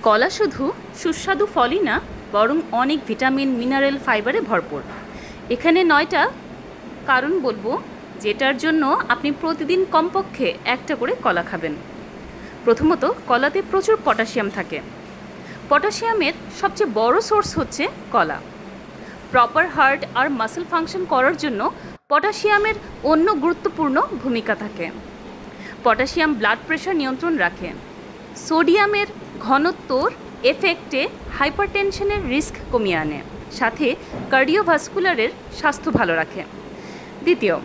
কলা শুধু সুস্বাদু ফলই না, বরং অনেক ভিটামিন, মিনারেল, ফাইবারে ভরপুর। এখানে 9টা কারণ বলবো যেটার জন্য আপনি প্রতিদিন কমপক্ষে একটা করে কলা খাবেন। প্রথমত, কলাতে প্রচুর পটাশিয়াম থাকে। পটাশিয়ামের সবচেয়ে বড় সোর্স হচ্ছে কলা। প্রপার হার্ট আর মাসল ফাংশন করার জন্য পটাশিয়ামের অন্য গুরুত্বপূর্ণ ভূমিকা থাকে। পটাশিয়াম ব্লাড প্রেশার নিয়ন্ত্রণ রাখে। সোডিয়ামের ঘনত্বর এফেক্টে হাইপারটেনশনের রিস্ক কমিয়ে আনে, সাথে কার্ডিওভাস্কুলারের স্বাস্থ্য ভালো রাখে। দ্বিতীয়,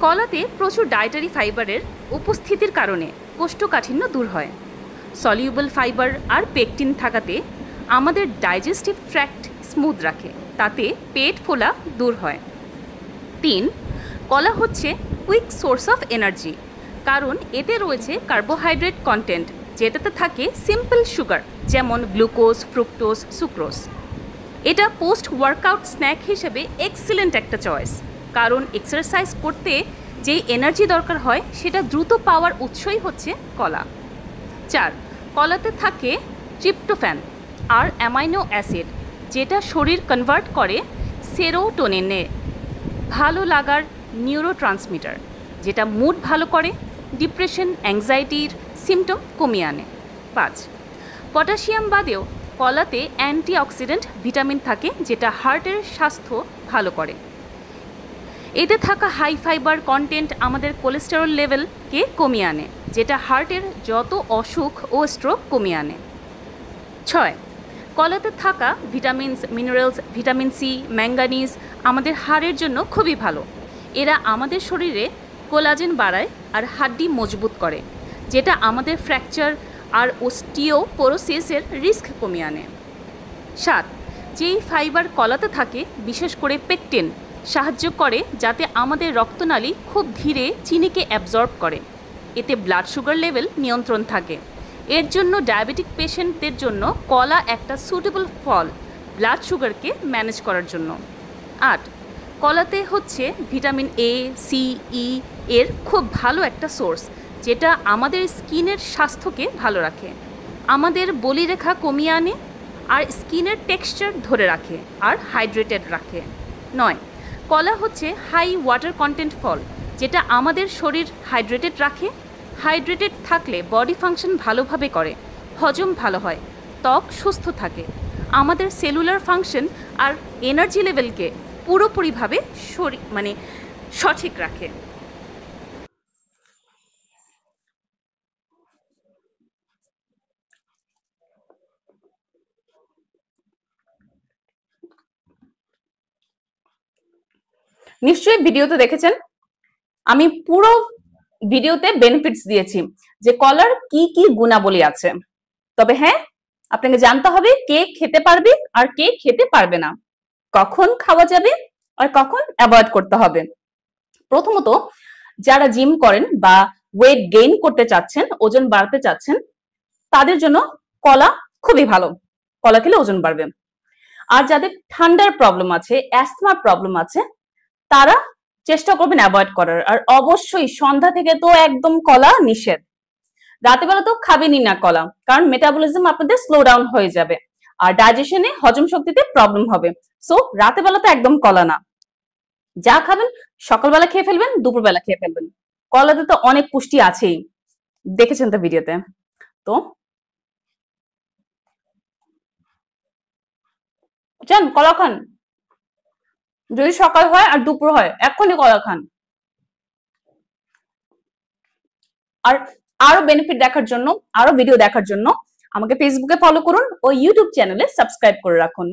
কলাতে প্রচুর ডায়েটারি ফাইবারের উপস্থিতির কারণে কোষ্ঠকাঠিন্য দূর হয়। সলিউবল ফাইবার আর পেকটিন থাকাতে আমাদের ডাইজেস্টিভ ট্র্যাক্ট স্মুথ রাখে, তাতে পেট ফোলা দূর হয়। 3, কলা হচ্ছে কুইক সোর্স অফ এনার্জি, কারণ এতে রয়েছে কার্বোহাইড্রেট কন্টেন্ট, যেটাতে থাকে সিম্পল সুগার যেমন গ্লুকোজ, ফ্রুক্টোজ, সুক্রোজ। এটা পোস্ট ওয়ার্কআউট স্ন্যাক হিসেবে এক্সিলেন্ট একটা চয়েস, কারণ এক্সারসাইজ করতে যেই এনার্জি দরকার হয় সেটা দ্রুত পাওয়ার উৎসই হচ্ছে কলা। 4, কলাতে থাকে ট্রিপ্টোফ্যান আর অ্যামাইনো অ্যাসিড, যেটা শরীর কনভার্ট করে সেরোটোনিনে, ভালো লাগার নিউরোট্রান্সমিটার, যেটা মুড ভালো করে, ডিপ্রেশন, অ্যাংজাইটির সিমটম কমিয়ে আনে। 5, পটাশিয়াম বাদেও কলাতে অ্যান্টিঅক্সিডেন্ট ভিটামিন থাকে, যেটা হার্টের স্বাস্থ্য ভালো করে। এতে থাকা হাই ফাইবার কন্টেন্ট আমাদের কোলেস্টেরল লেভেলকে কমিয়ে আনে, যেটা হার্টের যত অসুখ ও স্ট্রোক কমিয়ে আনে। 6, কলাতে থাকা vitamins, minerals, vitamin C, manganese আমাদের হাড়ের জন্য খুবই ভালো। এরা আমাদের শরীরে কোলাজেন বাড়ায় আর হাড্ডি মজবুত করে, যেটা আমাদের ফ্র্যাকচার আর অস্টিওপোরোসিসের রিস্ক কমিয়ে আনে। 7, যেই ফাইবার কলাতে থাকে, বিশেষ করে পেকটিন, সাহায্য করে যাতে আমাদের রক্তনালী খুব ধীরে চিনিকে অ্যাবজর্ব করে। এতে ব্লাড সুগার লেভেল নিয়ন্ত্রণ থাকে। এর জন্য ডায়াবেটিক পেশেন্টদের জন্য কলা একটা সুটেবল ফল ব্লাড সুগারকে ম্যানেজ করার জন্য। 8, কলাতে হচ্ছে ভিটামিন এ, সি, ই এর খুব ভালো একটা সোর্স, যেটা আমাদের স্কিনের স্বাস্থ্যকে ভালো রাখে, আমাদের বলিরেখা কমিয়ে আনে আর স্কিনের টেক্সচার ধরে রাখে আর হাইড্রেটেড রাখে। 9, কলা হচ্ছে হাই ওয়াটার কন্টেন্ট ফল, যেটা আমাদের শরীর হাইড্রেটেড রাখে। হাইড্রেটেড থাকলে বডি ফাংশন ভালোভাবে করে, হজম ভালো হয়, ত্বক সুস্থ থাকে, আমাদের সেলুলার ফাংশন আর এনার্জি লেভেলকে পুরোপুরিভাবে সঠিক রাখে। নিশ্চয়ই ভিডিওতে দেখেছেন, আমি পুরো ভিডিওতে বেনিফিটস দিয়েছি যে কলার কি কি গুণাবলী আছে। তবে হ্যাঁ, আপনাকে জানতে হবে কে খেতে পারবে আর কে খেতে পারবে না, কখন খাওয়া যাবে আর কখন অ্যাভয়েড করতে হবে। প্রথমত, যারা জিম করেন বা ওয়েট গেইন করতে চাচ্ছেন, ওজন বাড়াতে চাচ্ছেন, তাদের জন্য কলা খুবই ভালো। কলা খেলে ওজন বাড়বে। আর যাদের ঠান্ডার প্রবলেম আছে, অ্যাস্থমার প্রবলেম আছে, তারা চেষ্টা করবেন অ্যাভয়েড করার। আর অবশ্যই সন্ধ্যা থেকে তো একদম কলা নিষেধ। রাতেবেলা তো খাবেনই না কলা, কারণ মেটাবলিজম আপনাদের স্লো ডাউন হয়ে যাবে আর ডাইজেশনে, হজম শক্তিতে প্রবলেম হবে। সো রাতেবেলা তো একদম কলা না। যা খাবেন সকালবেলা খেয়ে ফেলবেন, দুপুরবেলা খেয়ে ফেলবেন। কলাতে তো অনেক পুষ্টি আছেই, দেখেছেন তো ভিডিওতে। তো যান কলা খান, যদি সকাল হয় আর দুপুর হয় এক্ষুনি কলা খান। আর আরো বেনিফিট দেখার জন্য, আরো ভিডিও দেখার জন্য আমাকে ফেসবুকে ফলো করুন ও ইউটিউব চ্যানেলে সাবস্ক্রাইব করে রাখুন।